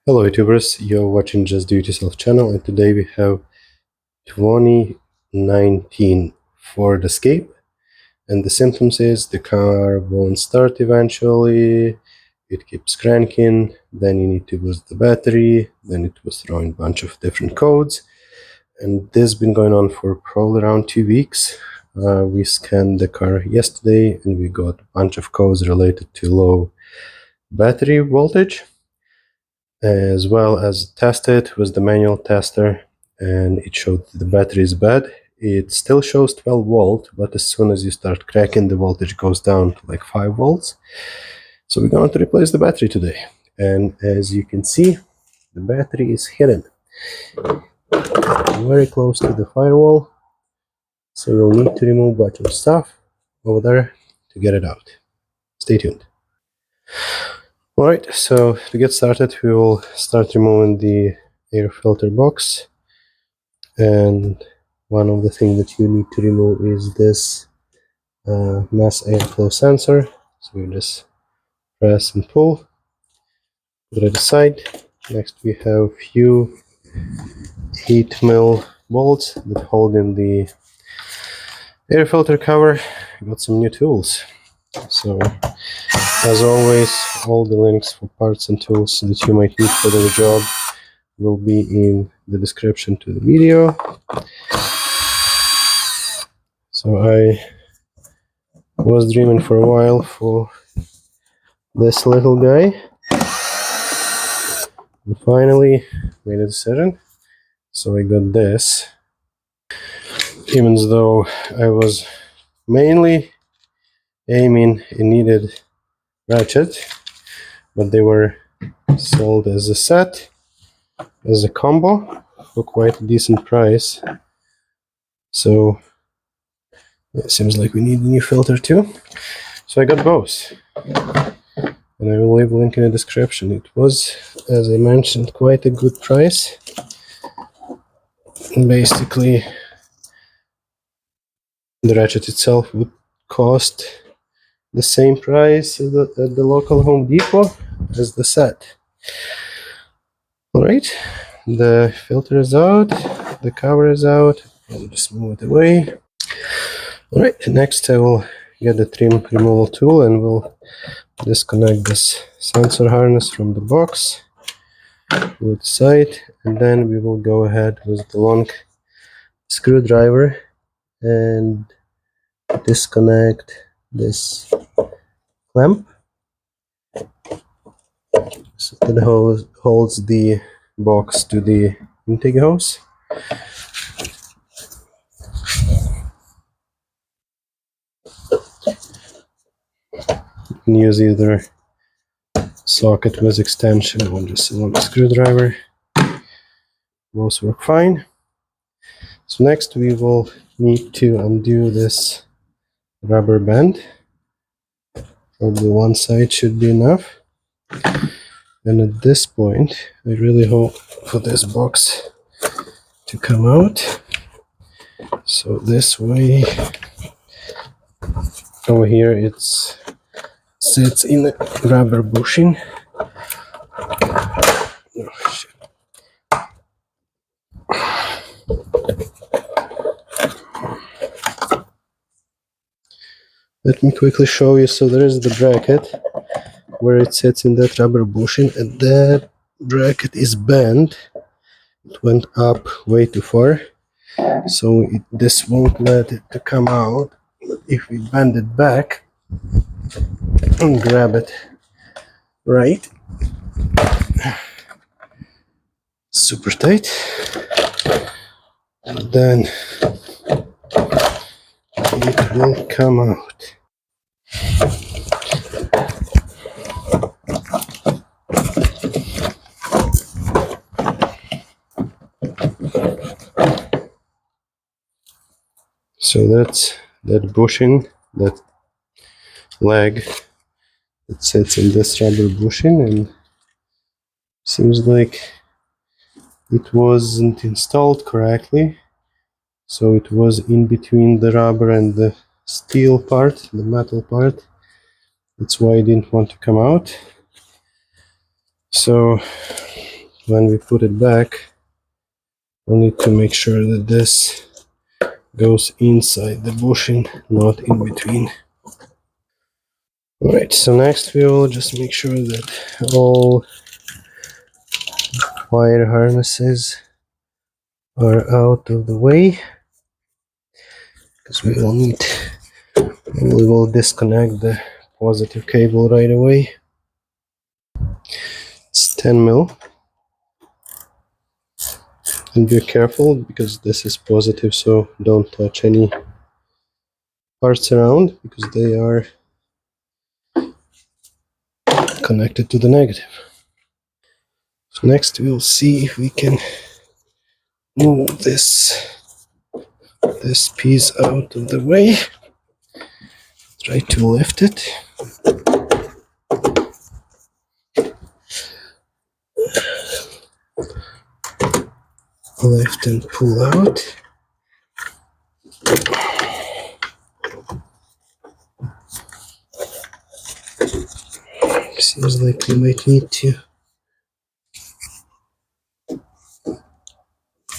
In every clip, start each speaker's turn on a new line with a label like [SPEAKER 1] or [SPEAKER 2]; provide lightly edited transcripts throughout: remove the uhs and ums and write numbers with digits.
[SPEAKER 1] Hello YouTubers, you're watching Just Do It Yourself channel, and today we have 2019 Ford Escape, and the symptoms is the car won't start eventually, it keeps cranking, then you need to boost the battery, then it was throwing a bunch of different codes, and this has been going on for probably around 2 weeks. We scanned the car yesterday and we got a bunch of codes related to low battery voltage, as well as tested with the manual tester, and it showed the battery is bad. It still shows 12 volt, but as soon as you start cracking, the voltage goes down to like 5 volts. So we're going to replace the battery today, and as you can see, the battery is hidden very close to the firewall, so we'll need to remove a bunch of stuff over there to get it out. Stay tuned. Alright, so to get started, we will start removing the air filter box, and one of the things that you need to remove is this mass airflow sensor. So you just press and pull, put it aside. Next we have few 8mm bolts that hold in the air filter cover. I got some new tools. So as always, all the links for parts and tools that you might need for the job will be in the description to the video. So I was dreaming for a while for this little guy, and finally made a decision. So I got this, even though I was mainly aiming a needed ratchet, but they were sold as a set, as a combo, for quite a decent price. So it seems like we need a new filter too. So I got both, and I will leave a link in the description. It was, as I mentioned, quite a good price. And basically, the ratchet itself would cost the same price at the local Home Depot as the set. Alright, the filter is out, the cover is out, I'll just move it away. Alright, next I will get the trim removal tool and we'll disconnect this sensor harness from the box, pull it aside, and then we will go ahead with the long screwdriver and disconnect this clamp so that holds the box to the intake hose. You can use either socket with extension or just a long screwdriver. Both work fine. So next we will need to undo this rubber band. Probably one side should be enough. And at this point, I really hope for this box to come out. So this way, over here it sits in the rubber bushing. Oh, shit. Let me quickly show you. So there is the bracket where it sits in that rubber bushing, and that bracket is bent. It went up way too far, so this won't let it to come out. But if we bend it back and grab it right, super tight, and then it will come out. So that's that bushing, that leg that sits in this rubber bushing, and seems like it wasn't installed correctly. So it was in between the rubber and the steel part, the metal part. That's why I didn't want to come out. So when we put it back, we'll need to make sure that this goes inside the bushing, not in between. Alright, so next we will just make sure that all wire harnesses are out of the way, because we will disconnect the positive cable right away. It's 10 mil, and be careful because this is positive, so don't touch any parts around because they are connected to the negative. So next we'll see if we can move this piece out of the way. Try to lift it. Lift and pull out. Seems like we might need to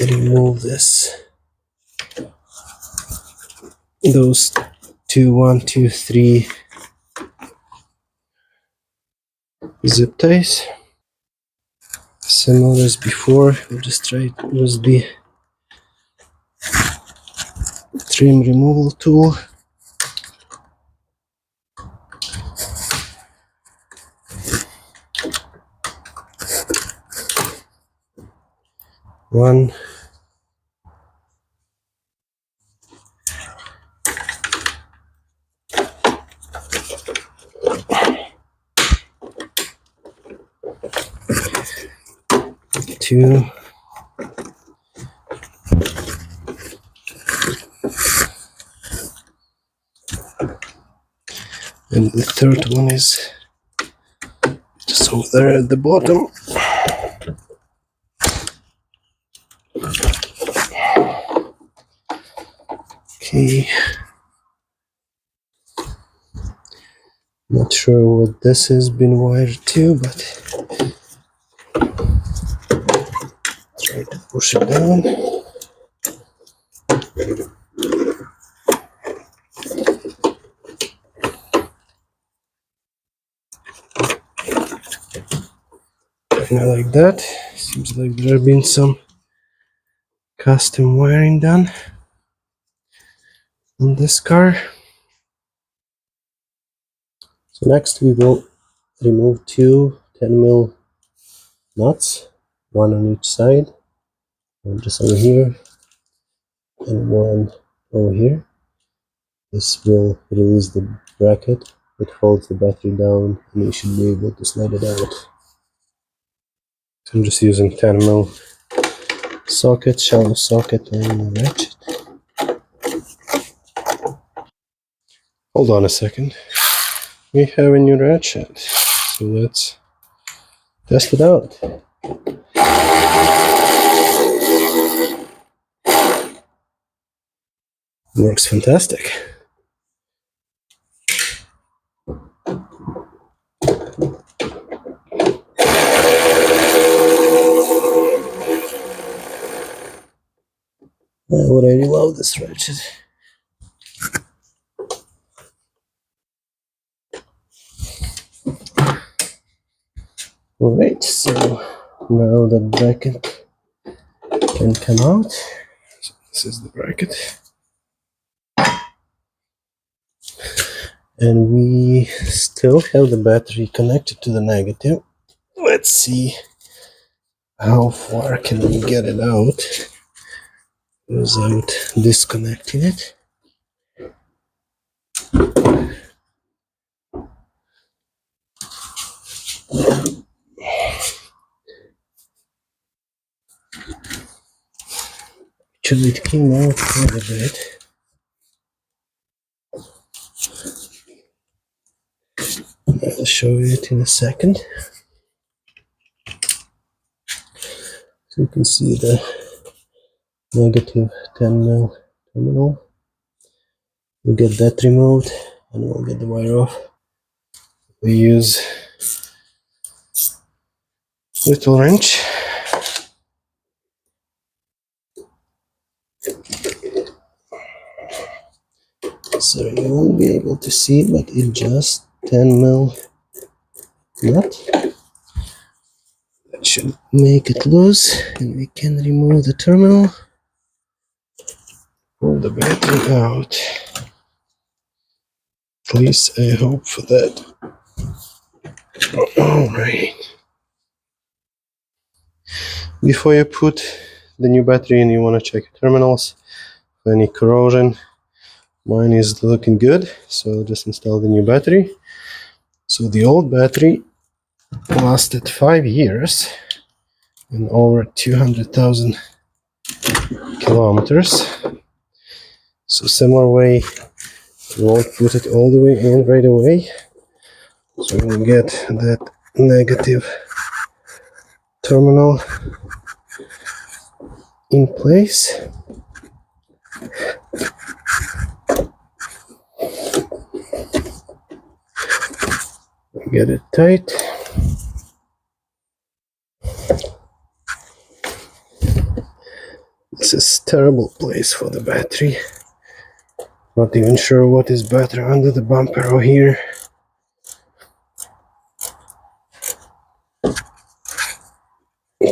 [SPEAKER 1] remove those 2, 1, 2, 3 zip ties. Similar as before, we'll just try to use the trim removal tool. One, two, and the third one is just over there at the bottom. Okay. Not sure what this has been wired to, but try to push it down. Kind of like that. Seems like there have been some custom wiring done on this car. So next we will remove two 10 mil nuts, one on each side, one just over here and one over here. This will release the bracket that holds the battery down, and you should be able to slide it out. So I'm just using 10 mil socket, shallow socket, and a ratchet. Hold on a second. We have a new ratchet, so let's test it out. Works fantastic. I already love this ratchet. Alright, so now the bracket can come out. So this is the bracket. And we still have the battery connected to the negative. Let's see how far can we get it out without disconnecting it. Actually, it came out quite a bit. I'll show you it in a second. So you can see the negative 10 mil terminal. We'll get that removed and we'll get the wire off. We use little wrench So you won't be able to see, but it's just 10 mil nut. That should make it loose, and we can remove the terminal, pull the battery out. At least I hope for that. Alright. Before you put the new battery in, you want to check your terminals for any corrosion. Mine is looking good, so I'll just install the new battery. So the old battery lasted 5 years and over 200,000 kilometers. So similar way, you won't put it all the way in right away. So we'll get that negative terminal in place. Get it tight. This is a terrible place for the battery. Not even sure what is better, under the bumper or here.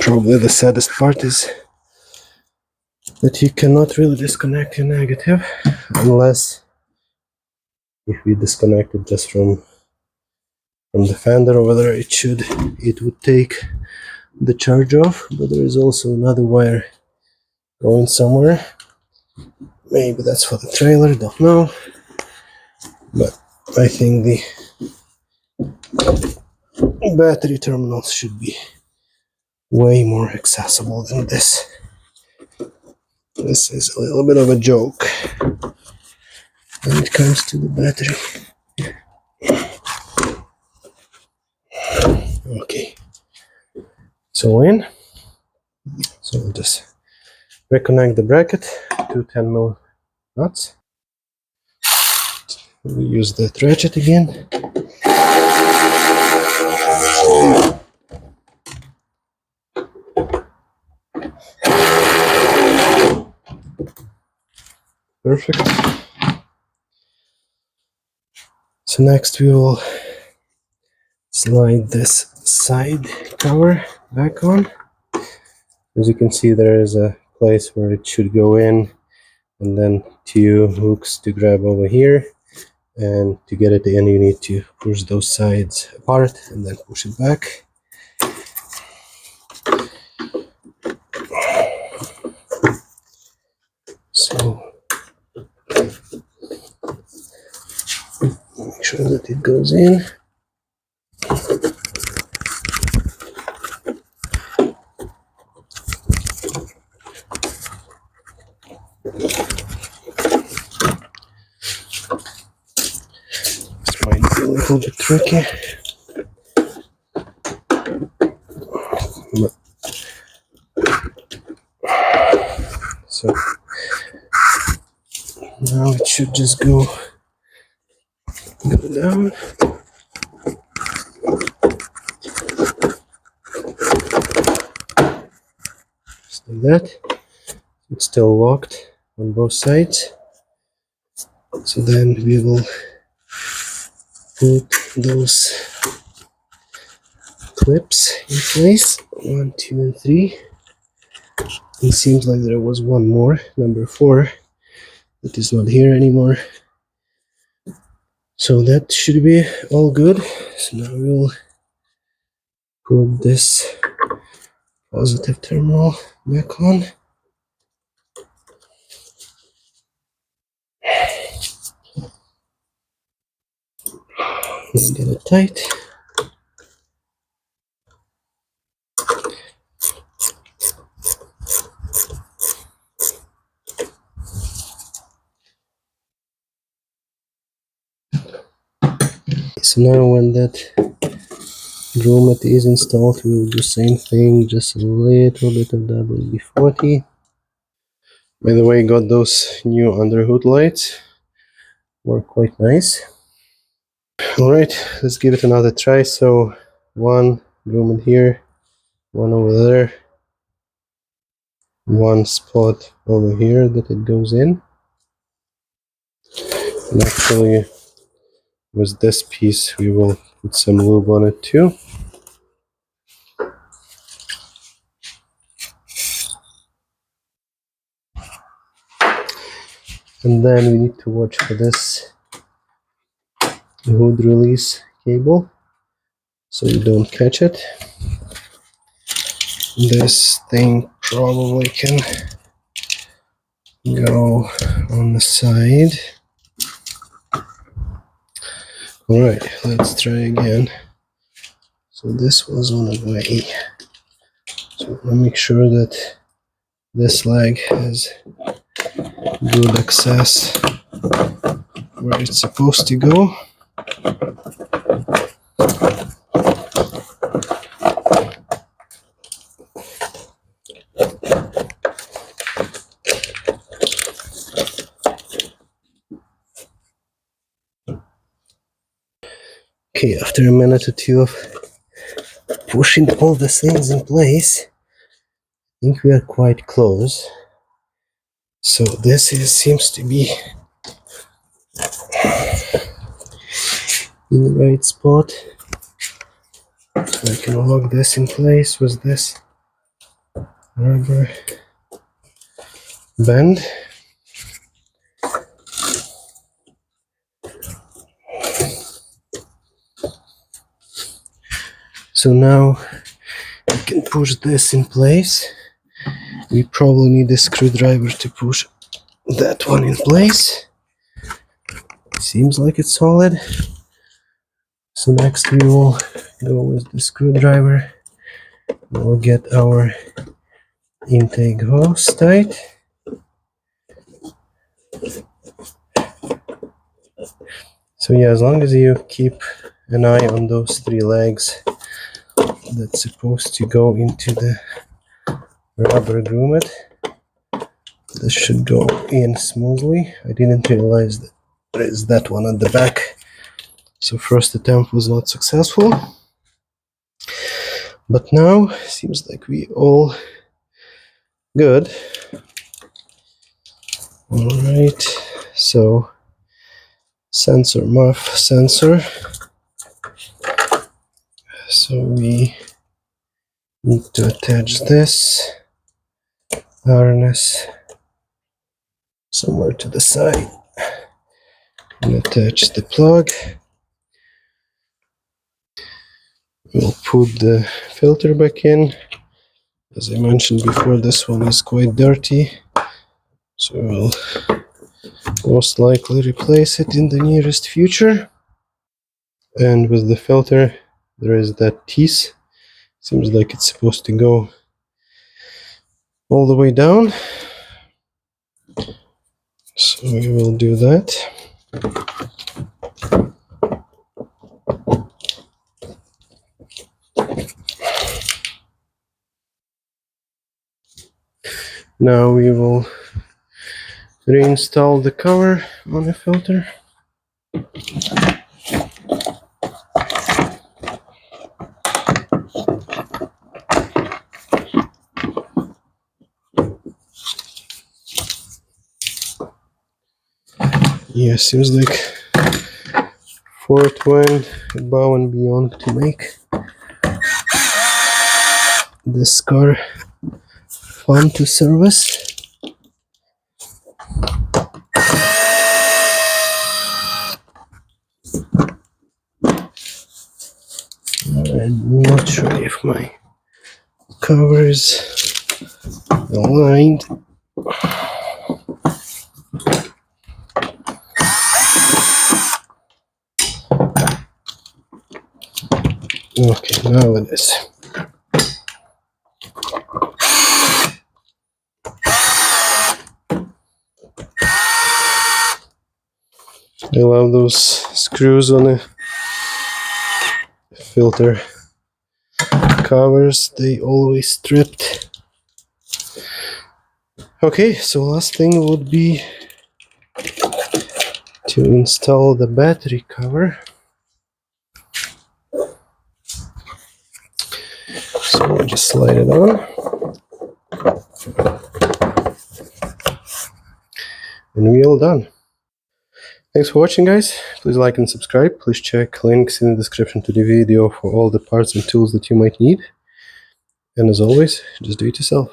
[SPEAKER 1] Probably the saddest part is that you cannot really disconnect your negative, unless if we disconnect it just from the fender over there, it would take the charge off. But there is also another wire going somewhere. Maybe that's for the trailer, don't know. But I think the battery terminals should be way more accessible than this. This is a little bit of a joke when it comes to the battery. Okay, so we'll just reconnect the bracket to 10 mil nuts. We'll use that ratchet again. Perfect. So next we will slide this side cover back on. As you can see, there is a place where it should go in, and then 2 hooks to grab over here, and to get it in you need to push those sides apart and then push it back. So make sure that it goes in. This might be a little bit tricky, but so now it should just go down. Just like that. It's still locked on both sides. So then we will put those clips in place. 1, 2, and 3. It seems like there was one more, number 4, that is not here anymore. So that should be all good. So now we'll put this positive terminal back on. Let's get it tight. So now when that grommet is installed, we will do the same thing, just a little bit of WD-40. By the way, got those new underhood lights. Work quite nice. Alright, let's give it another try. So 1 grommet here, 1 over there, 1 spot over here that it goes in. And actually, with this piece, we will put some lube on it too. And then we need to watch for this hood release cable so you don't catch it. This thing probably can go on the side. Alright, let's try again. So this was on the way. So I'll make sure that this leg has good access where it's supposed to go. Okay, after a minute or two of pushing all the things in place, I think we are quite close. So this seems to be in the right spot. So I can lock this in place with this rubber band. So now we can push this in place. We probably need a screwdriver to push that one in place. Seems like it's solid. So next we will go with the screwdriver. We'll get our intake hose tight. So yeah, as long as you keep an eye on those three legs that's supposed to go into the rubber grommet, this should go in smoothly. I didn't realize that there is that one at the back, so first attempt was not successful. But now seems like we all good. All right, so sensor, muff sensor. So we need to attach this harness somewhere to the side and attach the plug. We'll put the filter back in. As I mentioned before, this one is quite dirty, so we'll most likely replace it in the nearest future. And with the filter, there is that teeth. Seems like it's supposed to go all the way down. So we will do that. Now we will reinstall the cover on the filter. Yeah, seems like Fort went above and beyond to make this car fun to service. I'm not sure if my cover is aligned. Okay, now it is. I love those screws on the filter covers, they always stripped. Okay, so last thing would be to install the battery cover. So we just slide it on. And we're all done. Thanks for watching, guys. Please like and subscribe. Please check links in the description to the video for all the parts and tools that you might need. And as always, just do it yourself.